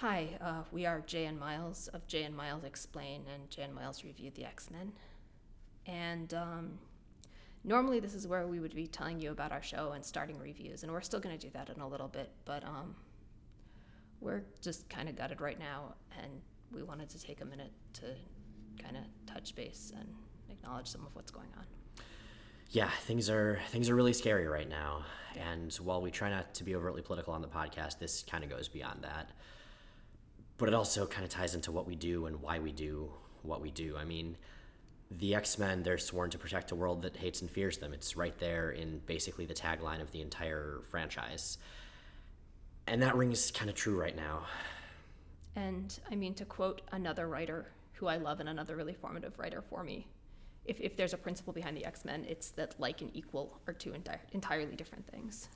Hi, we are Jay and Miles of Jay and Miles Explain and Jay and Miles Review the X-Men. And normally this is where we would be telling you about our show and starting reviews, and we're still going to do that in a little bit, but we're just kind of gutted right now, and we wanted to take a minute to kind of touch base and acknowledge some of what's going on. Yeah, things are really scary right now, and while we try not to be overtly political on the podcast, this kind of goes beyond that. But it also kind of ties into what we do and why we do what we do. I mean, the X-Men, they're sworn to protect a world that hates and fears them. It's right there in basically the tagline of the entire franchise. And that rings kind of true right now. And I mean, to quote another writer who I love and another really formative writer for me, if there's a principle behind the X-Men, it's that like and equal are two entirely different things.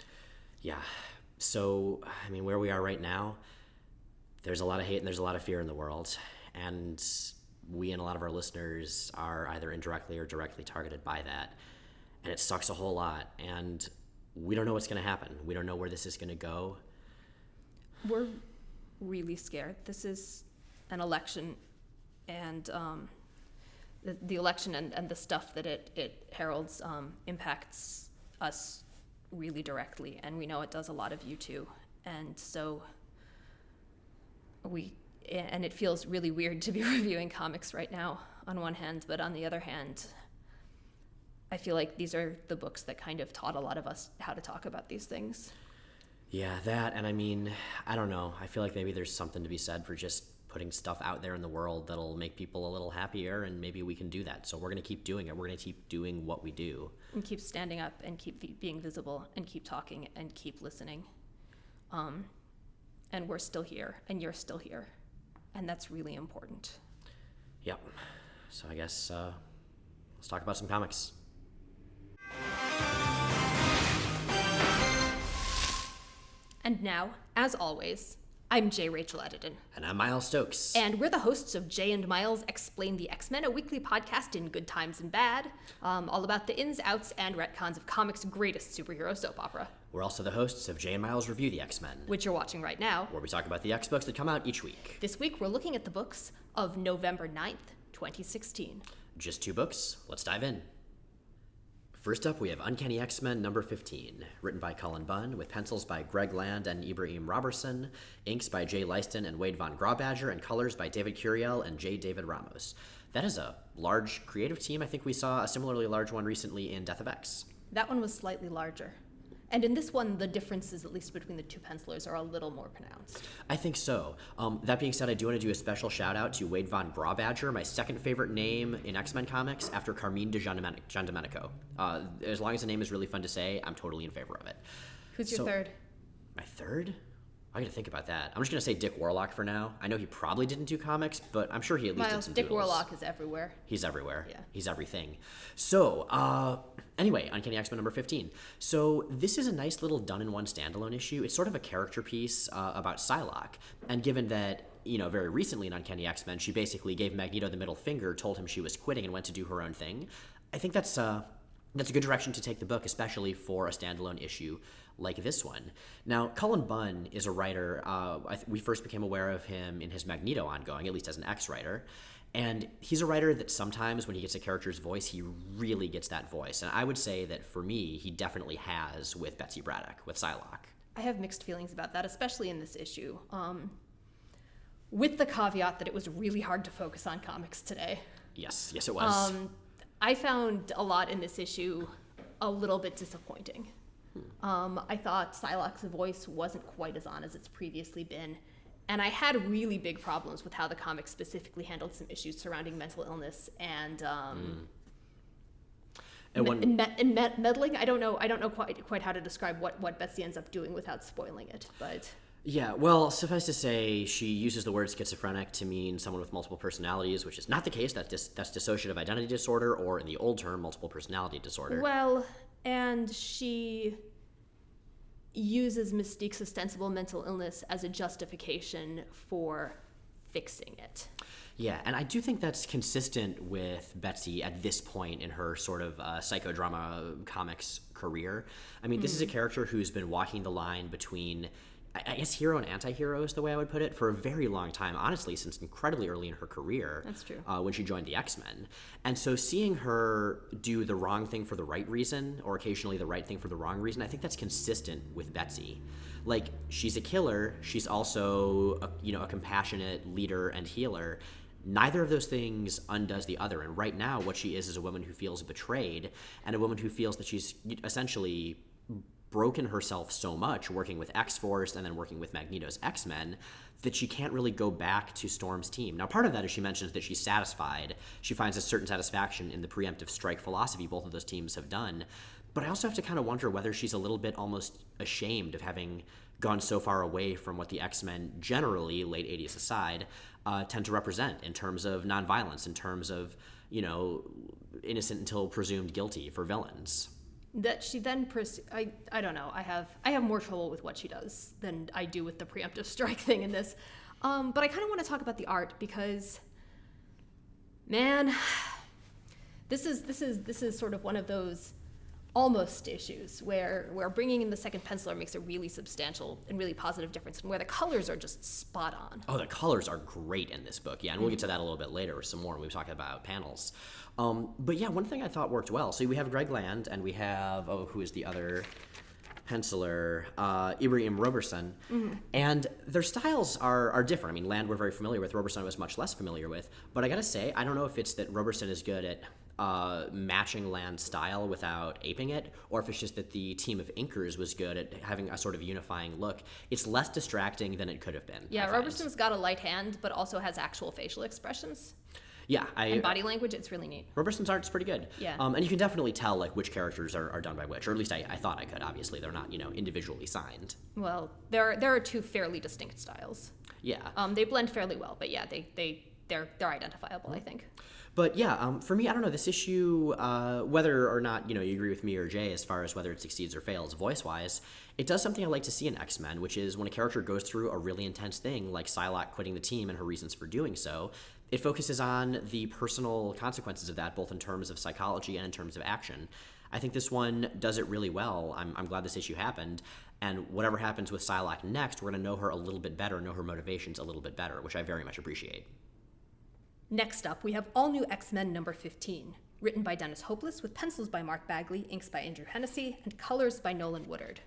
Yeah. So, I mean, where we are right now, there's a lot of hate and there's a lot of fear in the world. And we and a lot of our listeners are either indirectly or directly targeted by that. And it sucks a whole lot. And we don't know what's going to happen. We don't know where this is going to go. We're really scared. This is an election, and the election and the stuff that it heralds impacts us really directly. And we know it does a lot of you too. And so and it feels really weird to be reviewing comics right now on one hand, but on the other hand, I feel like these are the books that kind of taught a lot of us how to talk about these things. Yeah, that, and I mean, I don't know. I feel like maybe there's something to be said for just putting stuff out there in the world that'll make people a little happier, and maybe we can do that. So we're going to keep doing it. We're going to keep doing what we do. And keep standing up and keep being visible and keep talking and keep listening. And we're still here, and you're still here. And that's really important. Yep. So I guess let's talk about some comics. And now, as always, I'm J. Rachel Edidin. And I'm Miles Stokes. And we're the hosts of Jay and Miles Explain the X-Men, a weekly podcast in good times and bad, all about the ins, outs, and retcons of comics' greatest superhero soap opera. We're also the hosts of Jay and Miles Review the X-Men, which you're watching right now, where we talk about the X-books that come out each week. This week, we're looking at the books of November 9th, 2016. Just 2 books. Let's dive in. First up, we have Uncanny X-Men number 15, written by Cullen Bunn, with pencils by Greg Land and Ibrahim Robertson, inks by Jay Leiston and Wade Von Grawbadger, and colors by David Curiel and J. David Ramos. That is a large creative team. I think we saw a similarly large one recently in Death of X. That one was slightly larger. And in this one, the differences, at least between the two pencilers, are a little more pronounced. I think so. That being said, I do want to do a special shout-out to Wade Von Grawbadger, my second favorite name in X-Men comics, after Carmine de Giandomenico. As long as the name is really fun to say, I'm totally in favor of it. Who's your third? My third? I gotta think about that. I'm just gonna say Dick Warlock for now. I know he probably didn't do comics, but I'm sure he at least did some Dick doodles. Warlock is everywhere. He's everywhere. Yeah. He's everything. So, anyway, Uncanny X-Men number 15. So this is a nice little done-in-one standalone issue. It's sort of a character piece about Psylocke. And given that, very recently in Uncanny X-Men, she basically gave Magneto the middle finger, told him she was quitting, and went to do her own thing, I think that's a good direction to take the book, especially for a standalone issue like this one. Now, Cullen Bunn is a writer. We first became aware of him in his Magneto ongoing, at least as an X-writer. And he's a writer that sometimes when he gets a character's voice, he really gets that voice. And I would say that for me, he definitely has with Betsy Braddock, with Psylocke. I have mixed feelings about that, especially in this issue. With the caveat that it was really hard to focus on comics today. Yes, it was. I found a lot in this issue a little bit disappointing. I thought Psylocke's voice wasn't quite as on as it's previously been, and I had really big problems with how the comic specifically handled some issues surrounding mental illness and meddling. I don't know quite how to describe what Betsy ends up doing without spoiling it, but. Yeah, well, suffice to say, she uses the word schizophrenic to mean someone with multiple personalities, which is not the case. That's dissociative identity disorder, or in the old term, multiple personality disorder. Well, and she uses Mystique's ostensible mental illness as a justification for fixing it. Yeah, and I do think that's consistent with Betsy at this point in her sort of psychodrama comics career. I mean, this is a character who's been walking the line between I guess hero and anti-hero is the way I would put it, for a very long time, honestly, since incredibly early in her career. That's true. When she joined the X-Men. And so seeing her do the wrong thing for the right reason, or occasionally the right thing for the wrong reason, I think that's consistent with Betsy. Like, she's a killer, she's also a compassionate leader and healer. Neither of those things undoes the other. And right now, what she is a woman who feels betrayed, and a woman who feels that she's essentially broken herself so much working with X-Force and then working with Magneto's X-Men that she can't really go back to Storm's team. Now, part of that is she mentions that she's satisfied. She finds a certain satisfaction in the preemptive strike philosophy both of those teams have done. But I also have to kind of wonder whether she's a little bit almost ashamed of having gone so far away from what the X-Men generally, late 80s aside, tend to represent in terms of nonviolence, in terms of, innocent until presumed guilty for villains. That she then I don't know. I have more trouble with what she does than I do with the preemptive strike thing in this. But I kind of want to talk about the art because, man, this is sort of one of those almost issues where bringing in the second penciler makes a really substantial and really positive difference, and where the colors are just spot on. Oh, the colors are great in this book, yeah, and we'll get to that a little bit later with some more when we talk about panels. But yeah, one thing I thought worked well. So we have Greg Land, and we have, who is the other penciler? Ibrahim Roberson. Mm-hmm. And their styles are different. I mean, Land we're very familiar with, Roberson was much less familiar with. But I gotta say, I don't know if it's that Roberson is good at matching Land's style without aping it, or if it's just that the team of inkers was good at having a sort of unifying look. It's less distracting than it could have been. Yeah, Roberson's got a light hand, but also has actual facial expressions. Yeah, and body language, it's really neat. Roberson's art's pretty good. Yeah. And you can definitely tell like which characters are done by which, or at least I thought I could. Obviously, they're not individually signed. Well, there are two fairly distinct styles. Yeah. They blend fairly well, but yeah, they're identifiable, I think. But yeah, for me, I don't know, this issue, whether or not, you agree with me or Jay as far as whether it succeeds or fails voice-wise, it does something I like to see in X-Men, which is when a character goes through a really intense thing, like Psylocke quitting the team and her reasons for doing so, it focuses on the personal consequences of that, both in terms of psychology and in terms of action. I think this one does it really well. I'm glad this issue happened. And whatever happens with Psylocke next, we're going to know her a little bit better, know her motivations a little bit better, which I very much appreciate. Next up, we have All New X-Men number 15, written by Dennis Hopeless, with pencils by Mark Bagley, inks by Andrew Hennessy, and colors by Nolan Woodard.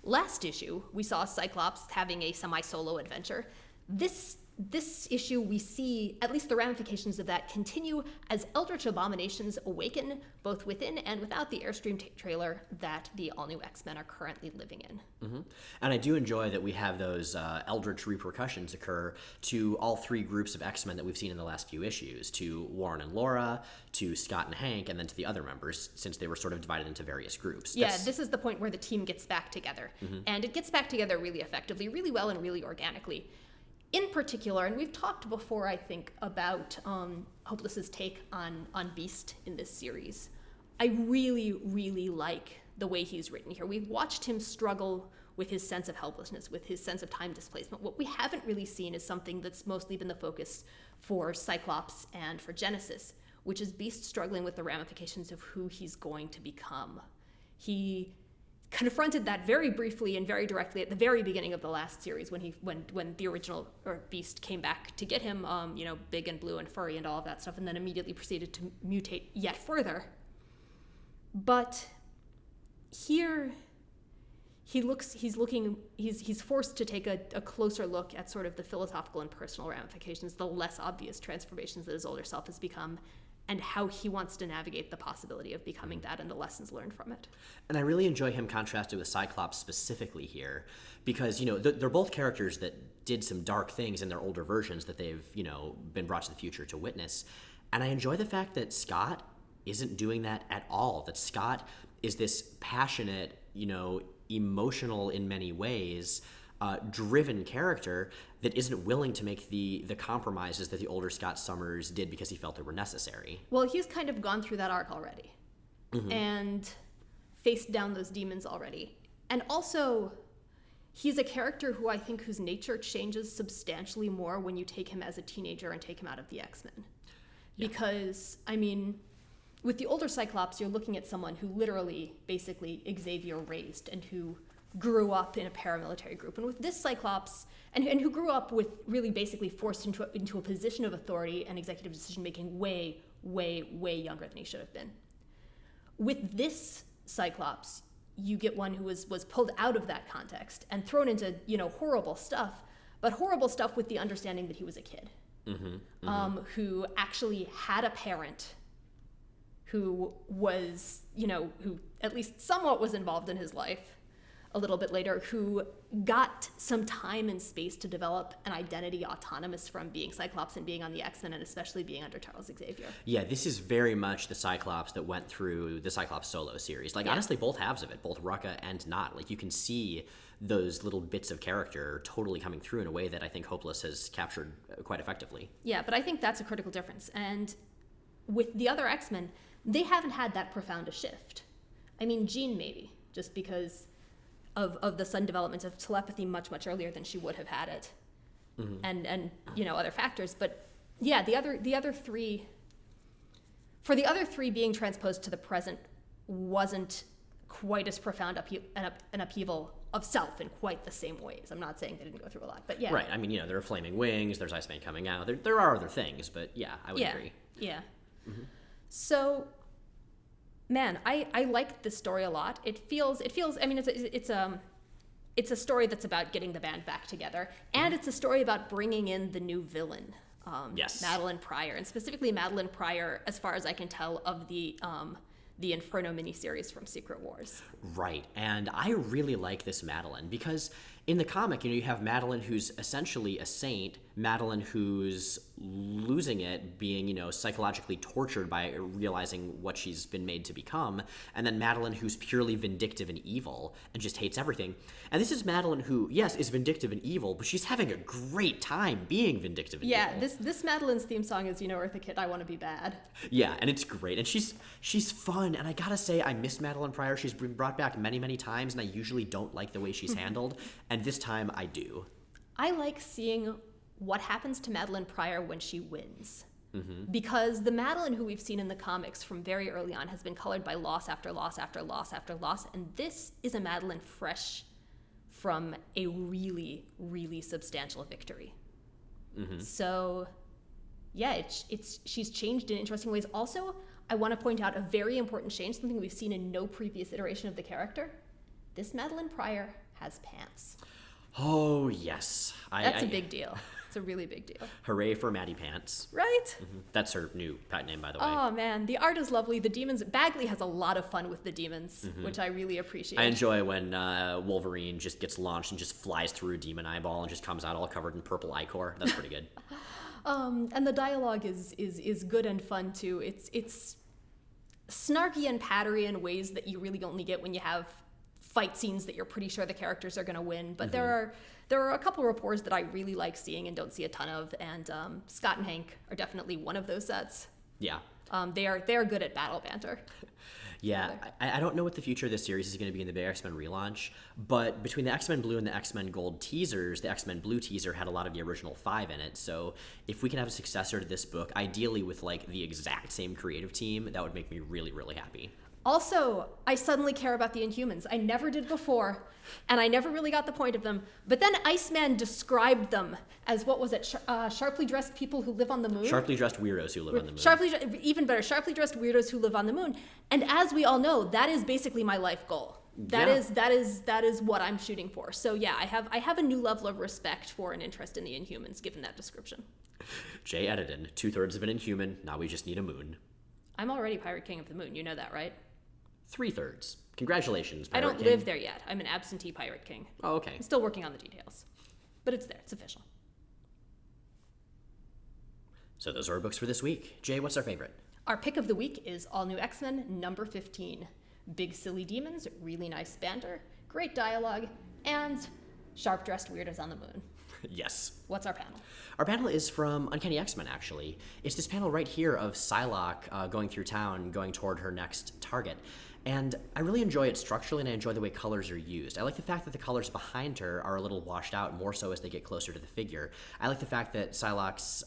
Last issue, we saw Cyclops having a semi-solo adventure. This issue, we see at least the ramifications of that continue as eldritch abominations awaken, both within and without the Airstream trailer that the all-new X-Men are currently living in. Mm-hmm. And I do enjoy that we have those eldritch repercussions occur to all three groups of X-Men that we've seen in the last few issues, to Warren and Laura, to Scott and Hank, and then to the other members, since they were sort of divided into various groups. Yeah, this is the point where the team gets back together. Mm-hmm. And it gets back together really effectively, really well, and really organically. In particular, and we've talked before, I think, about Hopeless's take on Beast in this series. I really, really like the way he's written here. We've watched him struggle with his sense of helplessness, with his sense of time displacement. What we haven't really seen is something that's mostly been the focus for Cyclops and for Genesis, which is Beast struggling with the ramifications of who he's going to become. He confronted that very briefly and very directly at the very beginning of the last series when the original Beast came back to get him, big and blue and furry and all of that stuff, and then immediately proceeded to mutate yet further. But here he's forced to take a closer look at sort of the philosophical and personal ramifications, the less obvious transformations that his older self has become, and how he wants to navigate the possibility of becoming that and the lessons learned from it. And I really enjoy him contrasted with Cyclops specifically here, because, they're both characters that did some dark things in their older versions that they've, been brought to the future to witness. And I enjoy the fact that Scott isn't doing that at all, that Scott is this passionate, emotional in many ways, driven character that isn't willing to make the compromises that the older Scott Summers did because he felt they were necessary. Well, he's kind of gone through that arc already, mm-hmm. and faced down those demons already. And also, he's a character who I think whose nature changes substantially more when you take him as a teenager and take him out of the X-Men. Yeah. Because, with the older Cyclops, you're looking at someone who literally, basically, Xavier raised, and who grew up in a paramilitary group. And with this Cyclops, and who grew up with really basically forced into a position of authority and executive decision-making way, way, way younger than he should have been. With this Cyclops, you get one who was pulled out of that context and thrown into, horrible stuff, but horrible stuff with the understanding that he was a kid. Who actually had a parent who was, who at least somewhat was involved in his life a little bit later, who got some time and space to develop an identity autonomous from being Cyclops and being on the X-Men, and especially being under Charles Xavier. Yeah, this is very much the Cyclops that went through the Cyclops solo series. Honestly, both halves of it, both Rucka and Not. You can see those little bits of character totally coming through in a way that I think Hopeless has captured quite effectively. Yeah, but I think that's a critical difference. And with the other X-Men, they haven't had that profound a shift. I mean, Jean maybe, just because of the sudden development of telepathy much, much earlier than she would have had it. And other factors. But yeah, the other three, for the other three, being transposed to the present wasn't quite as profound an upheaval of self in quite the same ways. I'm not saying they didn't go through a lot, but yeah. Right. I mean, there are flaming wings, there's Iceman coming out. There are other things, but yeah, I would agree. Yeah. So, man, I like this story a lot. It feels. I mean, it's a story that's about getting the band back together, and it's a story about bringing in the new villain, yes, Madeline Pryor, and specifically Madeline Pryor, as far as I can tell, of the Inferno miniseries from Secret Wars. Right, and I really like this Madeline because in the comic, you have Madeline who's essentially a saint, Madeline who's losing it, being, psychologically tortured by realizing what she's been made to become, and then Madeline who's purely vindictive and evil and just hates everything. And this is Madeline who, yes, is vindictive and evil, but she's having a great time being vindictive and evil. Yeah, this Madeline's theme song is, Eartha Kitt, I Want to Be Bad. Yeah, and it's great, and she's fun, and I gotta say, I miss Madeline Pryor. She's been brought back many, many times, and I usually don't like the way she's handled, and this time I do. I like seeing what happens to Madeline Pryor when she wins. Because the Madeline who we've seen in the comics from very early on has been colored by loss after loss after loss after loss, and this is a Madeline fresh from a really, really substantial victory. So, yeah, she's changed in interesting ways. Also, I want to point out a very important change, something we've seen in no previous iteration of the character. This Madeline Pryor has pants. Oh, yes. That's a big deal. It's a really big deal. Hooray for Maddie Pants. Right? That's her new pet name, by the way. Oh, man. The art is lovely. The demons... Bagley has a lot of fun with the demons, which I really appreciate. I enjoy when Wolverine just gets launched and just flies through a demon eyeball and just comes out all covered in purple ichor. That's pretty good. And the dialogue is good and fun, too. It's snarky and pattery in ways that you really only get when you have fight scenes that you're pretty sure the characters are going to win. But there are a couple of rapports that I really like seeing and don't see a ton of, and Scott and Hank are definitely one of those sets. Yeah. They are good at battle banter. Yeah, I don't know what the future of this series is going to be in the big X-Men relaunch, but between the X-Men Blue and the X-Men Gold teasers, the X-Men Blue teaser had a lot of the original 5 in it, so if we can have a successor to this book, ideally with the exact same creative team, that would make me really, really happy. Also, I suddenly care about the Inhumans. I never did before, and I never really got the point of them. But then Iceman described them as, what was it, sharply dressed people who live on the moon? Sharply dressed weirdos who live on the moon. Even better, sharply dressed weirdos who live on the moon. And as we all know, that is basically my life goal. That is what I'm shooting for. So yeah, I have a new level of respect for and interest in the Inhumans, given that description. Jay Edidin, 2/3 of an Inhuman, now we just need a moon. I'm already Pirate King of the Moon, you know that, right? 3/3. Congratulations, Pirate I don't King. live there yet. I'm an absentee Pirate King. Oh, okay. I'm still working on the details. But it's there. It's official. So those are our books for this week. Jay, what's our favorite? Our pick of the week is All New X-Men number 15. Big silly demons, really nice banter, great dialogue, and sharp-dressed weirdos on the moon. Yes. What's our panel? Our panel is from Uncanny X-Men, actually. It's this panel right here of Psylocke going through town, going toward her next target. And I really enjoy it structurally, and I enjoy the way colors are used. I like the fact that the colors behind her are a little washed out, more so as they get closer to the figure. I like the fact that Psylocke's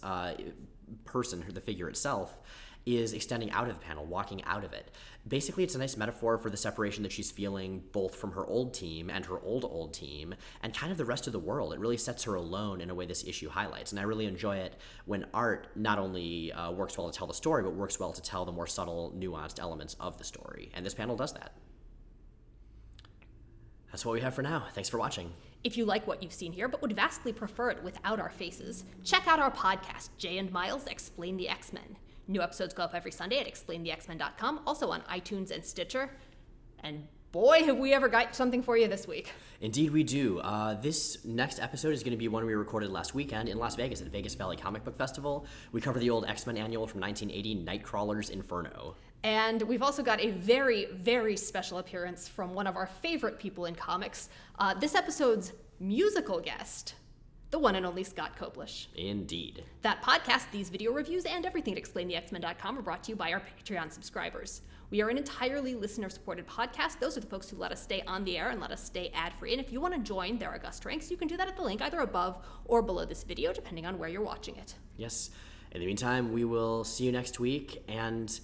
person, the figure itself, is extending out of the panel, walking out of it. Basically, it's a nice metaphor for the separation that she's feeling both from her old team and her old team and kind of the rest of the world. It really sets her alone in a way this issue highlights. And I really enjoy it when art not only works well to tell the story, but works well to tell the more subtle, nuanced elements of the story. And this panel does that. That's what we have for now. Thanks for watching. If you like what you've seen here, but would vastly prefer it without our faces, check out our podcast, Jay and Miles Explain the X-Men. New episodes go up every Sunday at explainthexmen.com, also on iTunes and Stitcher. And boy, have we ever got something for you this week. Indeed we do. This next episode is going to be one we recorded last weekend in Las Vegas at Vegas Valley Comic Book Festival. We cover the old X-Men annual from 1980, Nightcrawler's Inferno. And we've also got a very, very special appearance from one of our favorite people in comics, this episode's musical guest, the one and only Scott Koblish. Indeed. That podcast, these video reviews, and everything at explainthexmen.com are brought to you by our Patreon subscribers. We are an entirely listener-supported podcast. Those are the folks who let us stay on the air and let us stay ad-free. And if you want to join their august ranks, you can do that at the link either above or below this video, depending on where you're watching it. Yes. In the meantime, we will see you next week, and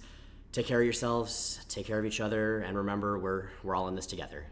take care of yourselves, take care of each other, and remember, we're all in this together.